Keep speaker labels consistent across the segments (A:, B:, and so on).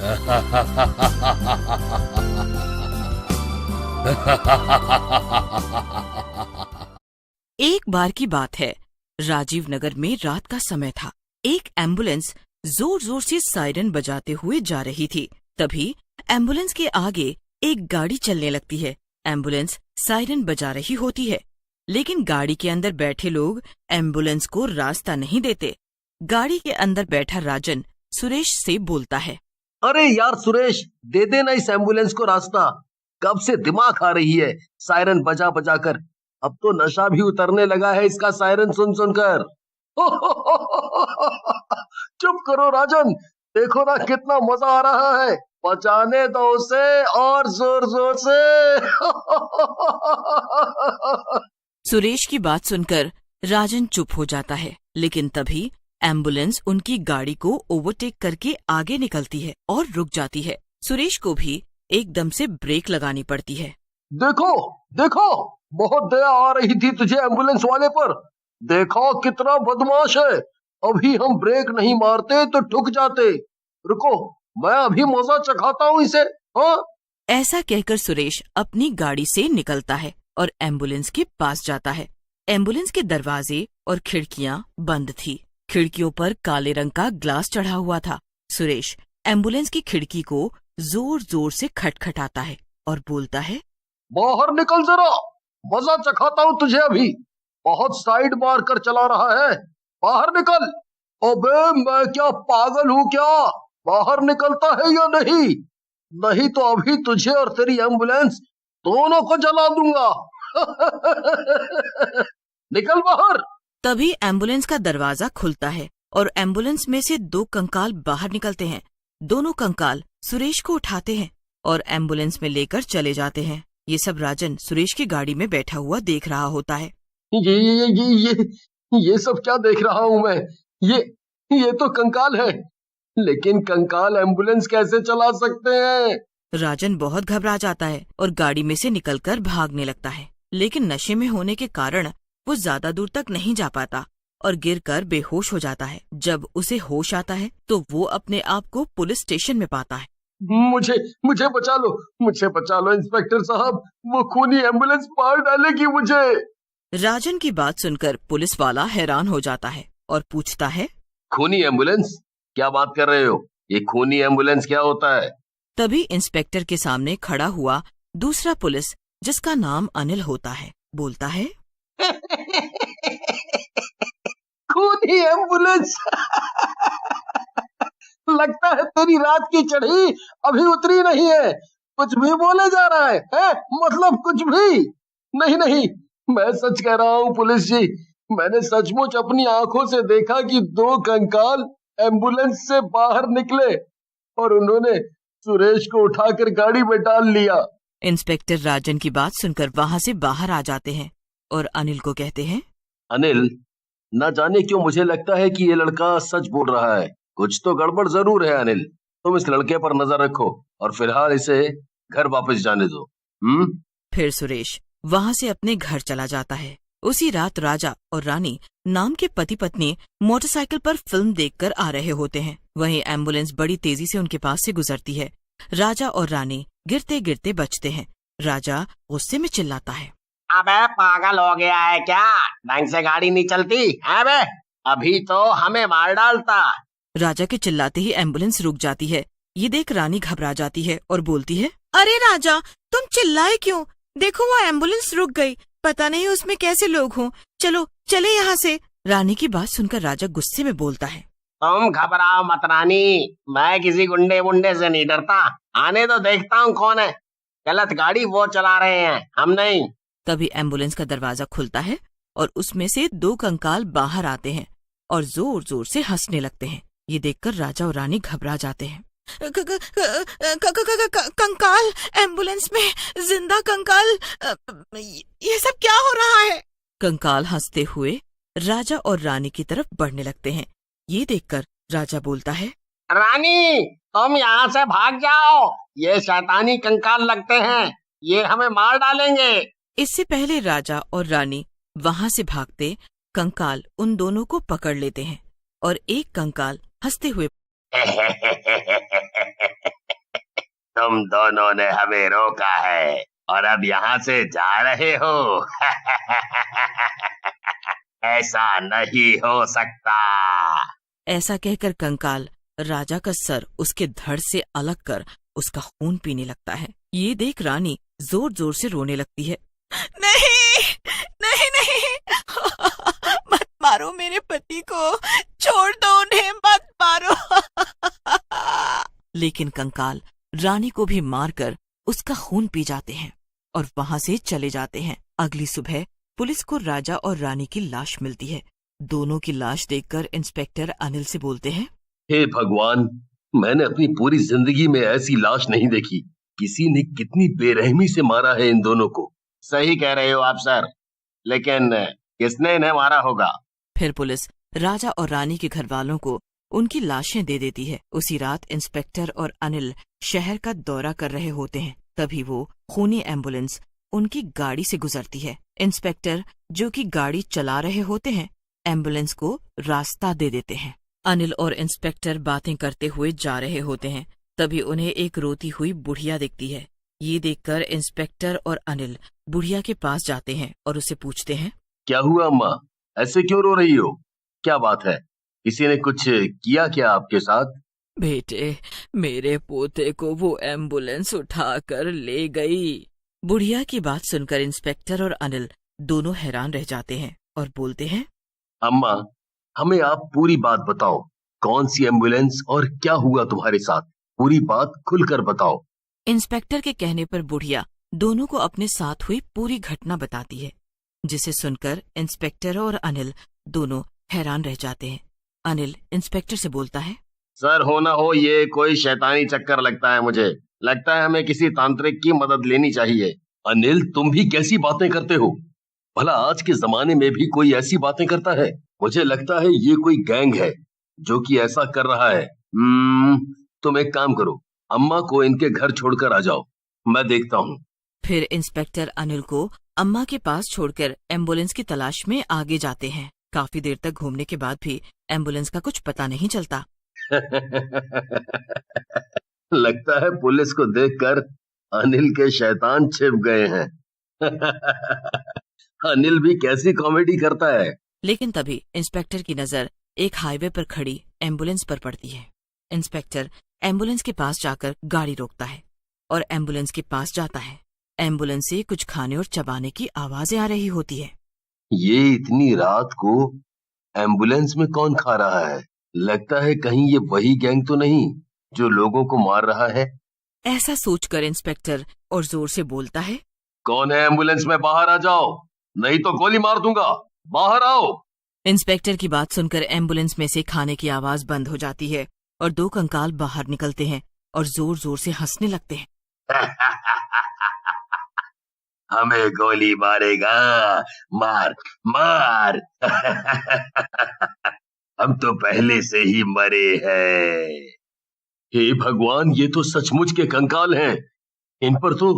A: एक बार की बात है, राजीव नगर में रात का समय था। एक एम्बुलेंस जोर जोर से सायरन बजाते हुए जा रही थी। तभी एम्बुलेंस के आगे एक गाड़ी चलने लगती है। एम्बुलेंस सायरन बजा रही होती है, लेकिन गाड़ी के अंदर बैठे लोग एम्बुलेंस को रास्ता नहीं देते। गाड़ी के अंदर बैठा राजन सुरेश से बोलता है,
B: अरे यार सुरेश, दे देना इस एम्बुलेंस को रास्ता। कब से दिमाग खा रही है सायरन बजा बजा कर। अब तो नशा भी उतरने लगा है इसका सायरन सुन सुनकर। चुप करो राजन, देखो ना कितना मजा आ रहा है। बजाने दो उसे और जोर जोर से।
A: सुरेश की बात सुनकर राजन चुप हो जाता है, लेकिन तभी एम्बुलेंस उनकी गाड़ी को ओवरटेक करके आगे निकलती है और रुक जाती है। सुरेश को भी एकदम से ब्रेक लगानी पड़ती है।
B: देखो देखो, बहुत दया आ रही थी तुझे एम्बुलेंस वाले पर। देखो कितना बदमाश है। अभी हम ब्रेक नहीं मारते तो ठुक जाते। रुको, मैं अभी मजा चखाता हूँ इसे। हाँ,
A: ऐसा कहकर सुरेश अपनी गाड़ी से निकलता है और एम्बुलेंस के पास जाता है। एम्बुलेंस के दरवाजे और खिड़कियां बंद थी। खिड़कियों पर काले रंग का ग्लास चढ़ा हुआ था। सुरेश एम्बुलेंस की खिड़की को जोर जोर से खटखटाता है और बोलता है,
B: बाहर निकल जरा, मजा चखाता हूँ तुझे अभी। बहुत साइड मार कर चला रहा है, बाहर निकल। अबे मैं क्या पागल हूँ क्या? बाहर निकलता है या नहीं? नहीं तो अभी तुझे और तेरी एम्बुलेंस दोनों को जला दूंगा। निकल बाहर।
A: तभी एम्बुलेंस का दरवाजा खुलता है और एम्बुलेंस में से दो कंकाल बाहर निकलते हैं। दोनों कंकाल सुरेश को उठाते हैं और एम्बुलेंस में लेकर चले जाते हैं। ये सब राजन सुरेश की गाड़ी में बैठा हुआ देख रहा होता है।
B: ये सब क्या देख रहा हूँ मैं? ये तो कंकाल है, लेकिन कंकाल एम्बुलेंस कैसे चला सकते हैं?
A: राजन बहुत घबरा जाता है और गाड़ी में से निकलकर भागने लगता है, लेकिन नशे में होने के कारण वो ज्यादा दूर तक नहीं जा पाता और गिरकर बेहोश हो जाता है। जब उसे होश आता है तो वो अपने आप को पुलिस स्टेशन में पाता है।
B: मुझे बचा लो, मुझे बचा लो इंस्पेक्टर साहब, वो खूनी एम्बुलेंस मार डालेगी मुझे।
A: राजन की बात सुनकर पुलिस वाला हैरान हो जाता है और पूछता है,
B: खूनी एम्बुलेंस? क्या बात कर रहे हो? ये खूनी एम्बुलेंस क्या होता है?
A: तभी इंस्पेक्टर के सामने खड़ा हुआ दूसरा पुलिस, जिसका नाम अनिल होता है, बोलता है,
B: खूनी एम्बुलेंस। लगता है तेरी रात की चढ़ी अभी उतरी नहीं है। कुछ भी बोले जा रहा है? मतलब कुछ भी नहीं। मैं सच कह रहा हूँ पुलिस जी, मैंने सचमुच अपनी आंखों से देखा कि दो कंकाल एम्बुलेंस से बाहर निकले और उन्होंने सुरेश को उठाकर गाड़ी में डाल लिया।
A: इंस्पेक्टर राजन की बात सुनकर वहाँ से बाहर आ जाते हैं और अनिल को कहते हैं,
B: अनिल, न जाने क्यों मुझे लगता है कि ये लड़का सच बोल रहा है। कुछ तो गड़बड़ जरूर है अनिल। तुम इस लड़के पर नजर रखो और फिलहाल इसे घर वापस जाने दो।
A: फिर सुरेश वहाँ से अपने घर चला जाता है। उसी रात राजा और रानी नाम के पति पत्नी मोटरसाइकिल पर फिल्म देखकर आ रहे होते हैं। वहीं एम्बुलेंस बड़ी तेजी से उनके पास से गुजरती है। राजा और रानी गिरते गिरते बचते हैं। राजा गुस्से में चिल्लाता है,
C: अबे पागल हो गया है क्या? ढंग से गाड़ी नहीं चलती है बे? अभी तो हमें मार डालता।
A: राजा के चिल्लाते ही एम्बुलेंस रुक जाती है। ये देख रानी घबरा जाती है और बोलती है, अरे राजा, तुम चिल्लाए क्यों? देखो वो एम्बुलेंस रुक गई, पता नहीं उसमें कैसे लोग हों। चलो चले यहाँ से। रानी की बात सुनकर राजा गुस्से में बोलता है,
C: तुम घबराओ मत रानी, मैं किसी गुंडे वुंडे से नहीं डरता। आने तो देखता हूँ कौन है। गलत गाड़ी वो चला रहे हैं, हम नहीं।
A: तभी एम्बुलेंस का दरवाजा खुलता है और उसमें से दो कंकाल बाहर आते हैं और जोर जोर से हंसने लगते हैं। ये देखकर राजा और रानी घबरा जाते हैं। कंकाल एम्बुलेंस में, जिंदा कंकाल, ये सब क्या हो रहा है? कंकाल हंसते हुए राजा और रानी की तरफ बढ़ने लगते हैं। ये देखकर राजा बोलता है,
C: रानी तुम यहाँ से भाग जाओ, ये शैतानी कंकाल लगते हैं, ये हमें मार डालेंगे।
A: इससे पहले राजा और रानी वहाँ से भागते कंकाल उन दोनों को पकड़ लेते हैं और एक कंकाल हंसते हुए
C: तुम दोनों ने हमें रोका है और अब यहाँ से जा रहे हो। ऐसा नहीं हो सकता।
A: ऐसा कहकर कंकाल राजा का सर उसके धड़ से अलग कर उसका खून पीने लगता है। ये देख रानी जोर जोर से रोने लगती है। नहीं नहीं नहीं, मत मारो मेरे पति को, छोड़ दो उन्हें, मत मारो। लेकिन कंकाल रानी को भी मारकर उसका खून पी जाते हैं और वहां से चले जाते हैं। अगली सुबह पुलिस को राजा और रानी की लाश मिलती है। दोनों की लाश देखकर इंस्पेक्टर अनिल से बोलते हैं,
B: हे भगवान, मैंने अपनी पूरी जिंदगी में ऐसी लाश नहीं देखी। किसी ने कितनी बेरहमी से मारा है इन दोनों को।
C: सही कह रहे हो आप सर, लेकिन किसने इन्हें मारा होगा?
A: फिर पुलिस राजा और रानी के घर वालों को उनकी लाशें दे देती है। उसी रात इंस्पेक्टर और अनिल शहर का दौरा कर रहे होते हैं। तभी वो खूनी एम्बुलेंस उनकी गाड़ी से गुजरती है। इंस्पेक्टर, जो कि गाड़ी चला रहे होते हैं, एम्बुलेंस को रास्ता दे देते हैं। अनिल और इंस्पेक्टर बातें करते हुए जा रहे होते हैं। तभी उन्हें एक रोती हुई बुढ़िया दिखती है। ये देखकर इंस्पेक्टर और अनिल बुढ़िया के पास जाते हैं और उसे पूछते हैं,
B: क्या हुआ अम्मा, ऐसे क्यों रो रही हो? क्या बात है? किसी ने कुछ किया क्या आपके साथ?
A: बेटे, मेरे पोते को वो एम्बुलेंस उठाकर ले गई। बुढ़िया की बात सुनकर इंस्पेक्टर और अनिल दोनों हैरान रह जाते हैं और बोलते हैं,
B: अम्मा, हमें आप पूरी बात बताओ। कौन सी एम्बुलेंस और क्या हुआ तुम्हारे साथ? पूरी बात खुलकर बताओ।
A: इंस्पेक्टर के कहने पर बुढ़िया दोनों को अपने साथ हुई पूरी घटना बताती है, जिसे सुनकर इंस्पेक्टर और अनिल दोनों हैरान रह जाते हैं। अनिल इंस्पेक्टर से बोलता है,
C: सर, हो ना हो ये कोई शैतानी चक्कर लगता है मुझे। लगता है हमें किसी तांत्रिक की मदद लेनी चाहिए।
B: अनिल, तुम भी कैसी बातें करते हो? भला आज के जमाने में भी कोई ऐसी बातें करता है? मुझे लगता है ये कोई गैंग है जो कि ऐसा कर रहा है। तुम एक काम करो, अम्मा को इनके घर छोड़कर आ जाओ, मैं देखता हूँ।
A: फिर इंस्पेक्टर अनिल को अम्मा के पास छोड़कर एम्बुलेंस की तलाश में आगे जाते हैं। काफी देर तक घूमने के बाद भी एम्बुलेंस का कुछ पता नहीं चलता।
B: लगता है पुलिस को देखकर अनिल के शैतान छिप गए हैं। अनिल भी कैसी कॉमेडी करता है।
A: लेकिन तभी इंस्पेक्टर की नजर एक हाईवे पर खड़ी एम्बुलेंस पर पड़ती है। इंस्पेक्टर एम्बुलेंस के पास जाकर गाड़ी रोकता है और एम्बुलेंस के पास जाता है। एम्बुलेंस से कुछ खाने और चबाने की आवाजें आ रही होती है।
B: ये इतनी रात को एम्बुलेंस में कौन खा रहा है? लगता है कहीं ये वही गैंग तो नहीं जो लोगों को मार रहा है।
A: ऐसा सोचकर इंस्पेक्टर और जोर से बोलता है,
B: कौन है एम्बुलेंस में? बाहर आ जाओ, नहीं तो गोली मार दूंगा। बाहर आओ।
A: इंस्पेक्टर की बात सुनकर एम्बुलेंस में से खाने की आवाज बंद हो जाती है और दो कंकाल बाहर निकलते हैं और जोर जोर से हंसने लगते हैं।
B: हमें गोली मारेगा? मार मार। हम तो पहले से ही मरे हैं। हे भगवान, ये तो सचमुच के कंकाल हैं। इन पर तो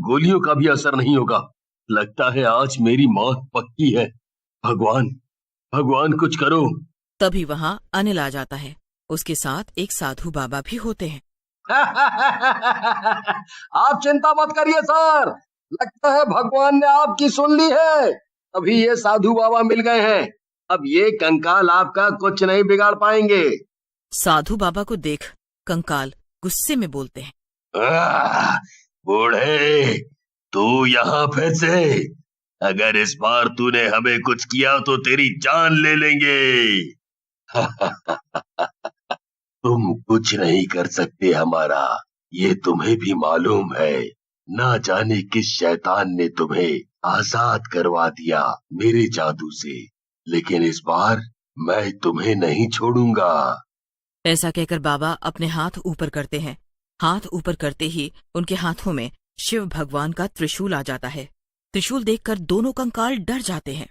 B: गोलियों का भी असर नहीं होगा। लगता है आज मेरी मौत पक्की है। भगवान, भगवान कुछ करो।
A: तभी वहाँ अनिल आ जाता है। उसके साथ एक साधु बाबा भी होते हैं।
B: आप चिंता मत करिए सर, लगता है भगवान ने आपकी सुन ली है। अभी ये साधु बाबा मिल गए हैं। अब ये कंकाल आपका कुछ नहीं बिगाड़ पाएंगे।
A: साधु बाबा को देख कंकाल गुस्से में बोलते हैं,
B: बूढ़े, तू यहाँ फंसे। अगर इस बार तूने हमें कुछ किया तो तेरी जान ले लेंगे। तुम कुछ नहीं कर सकते हमारा, ये तुम्हें भी मालूम है। ना जाने किस शैतान ने तुम्हें आजाद करवा दिया मेरे जादू से, लेकिन इस बार मैं तुम्हें नहीं छोड़ूंगा।
A: ऐसा कहकर बाबा अपने हाथ ऊपर करते हैं। हाथ ऊपर करते ही उनके हाथों में शिव भगवान का त्रिशूल आ जाता है। त्रिशूल देखकर दोनों कंकाल डर जाते हैं।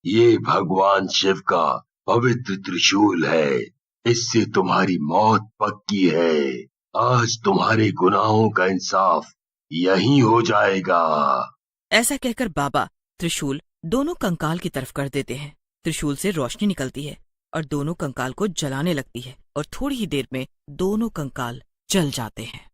B: ये भगवान शिव का पवित्र त्रिशूल है, इससे तुम्हारी मौत पक्की है। आज तुम्हारे गुनाहों का इंसाफ यही हो जाएगा।
A: ऐसा कहकर बाबा त्रिशूल दोनों कंकाल की तरफ कर देते हैं। त्रिशूल से रोशनी निकलती है और दोनों कंकाल को जलाने लगती है और थोड़ी ही देर में दोनों कंकाल चल जाते हैं।